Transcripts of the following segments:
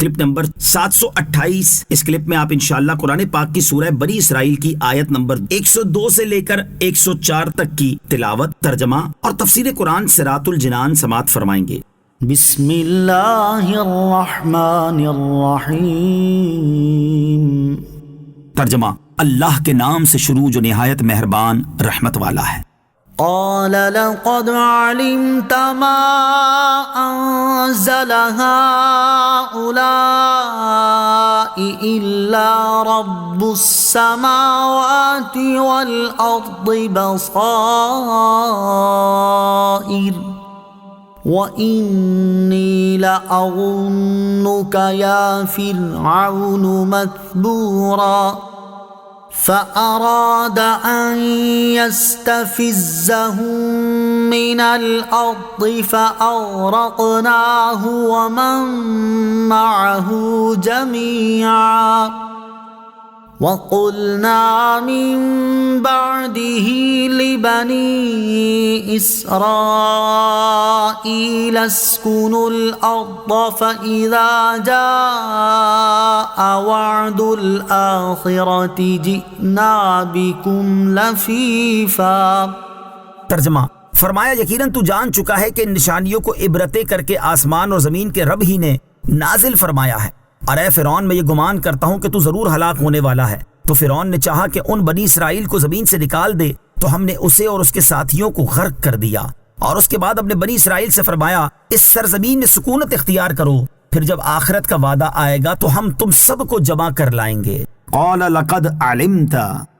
Clip number 728। इस clip में आप इंशाअल्लाह कुरान पाक की सूरह बनी इसराइल की आयत नंबर 102 से लेकर 104 तक की तिलावत, तर्जमा और तफसीर कुरान सिरातुल जिनान समात फरमाएंगे। बिस्मिल्लाहिर्रहमानिर्रहीम। तर्जमा, अल्लाह के नाम से शुरू जो निहायत मेहरबान रहमत वाला है। क़ाल लक़द अलिमत मा अंज़ल हाउलाइ इल्ला रब्बुस समावाति वल अर्दि बसाइर व इन्नी लअज़ुन्नुका या फ़िरऔन मथबूरा फ़अराद अन यस्तफ़िज़्ज़हुम मिनल अर्दि फ़अग़रक़नाहु व मन मअहु जमीआ वक़ुल्ना मिन बअदिही लिबनी इस्राईल अस्कुनुल अर्द फ़इज़ा जाअ वअदुल आख़िरति जिअना बिकुम लफ़ीफ़ा। तर्जमा, फरमाया यकीनन तू जान चुका है कि इन निशानियों को इबरतें करके आसमान और जमीन के रब ही ने नाजिल फरमाया है। और ए फिरौन, मैं ये गुमान करता हूँ कि तू जरूर हलाक होने वाला है। तो फिरौन ने चाहा कि उन बनी इसराइल को जमीन से निकाल दे, तो हमने उसे और उसके साथियों को गर्क कर दिया। और उसके बाद अपने बनी इसराइल से फरमाया, इस सरजमीन में सुकूनत इख्तियार करो, फिर जब आखिरत का वादा आएगा तो हम तुम सबको जमा कर लाएंगे। क़ाल लक़द अलिमत,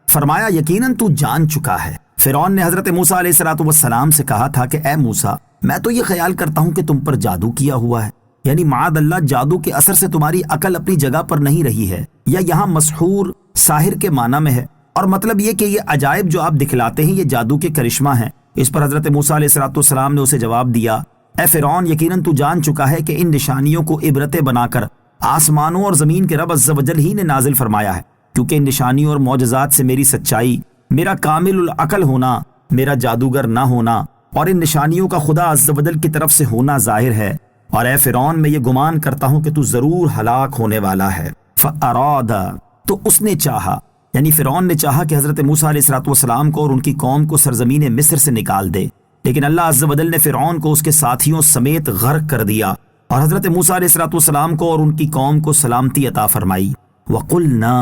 फरमाया यकीनन तू जान चुका है। फिरौन ने हजरत मूसा अलैहिस्सलाम से कहा था कि ए मूसा, मैं तो ये ख्याल करता हूँ कि तुम पर जादू किया हुआ है, यानी माअदल्लाह जादू के असर से तुम्हारी अकल अपनी जगह पर नहीं रही है, या यहाँ मसहूर साहिर के माना में है, और मतलब ये कि ये अजायब जो आप दिखलाते हैं ये जादू के करिश्मा हैं। इस पर हजरत मूसा अलैहिस्सलाम ने उसे जवाब दिया, ए फिरौन, यकीनन तू जान चुका है कि इन निशानियों को इबरतें बनाकर आसमानों और जमीन के रब अज़्ज़ व जल ही ने नाजिल फरमाया है, क्योंकि इन निशानियों और मौजज़ात से मेरी सच्चाई, मेरा कामिलुल अकल होना, मेरा जादूगर ना होना और इन निशानियों का खुदा अज़्ज़ व जल की तरफ से होना जाहिर है। और ए फिरौन, मैं ये गुमान करता हूँ कि तू जरूर हलाक होने वाला है। फ़अराद, तो उसने चाहा, यानी फिरौन ने चाहा कि हजरत मूसा अलैहिस्सलाम को और उनकी कौम को सरजमीन मिस्र से निकाल दे, लेकिन अल्लाह अज़्ज़ व जल ने फिरौन को उसके साथियों समेत गर्क कर दिया और हजरत मूसा अलैहिस्सलाम को और उनकी कौम को सलामती अता फरमाई। वक़ुल्ना,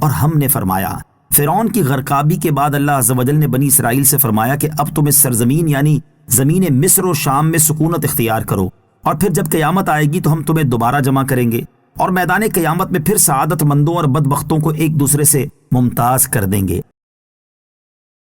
और हमने फरमाया। फिरौन की गर्काबी के बाद अल्लाह अज़्ज़ व जल ने बनी इसराइल से फरमाया कि अब तुम इस सरजमीन यानी ज़मीन मिस्र और शाम में सुकूनत इख्तियार करो, और फिर जब क़यामत आएगी तो हम तुम्हें दोबारा जमा करेंगे और मैदान क़यामत में फिर सआदतमंदों और बदबख्तों को एक दूसरे से मुमताज़ कर देंगे।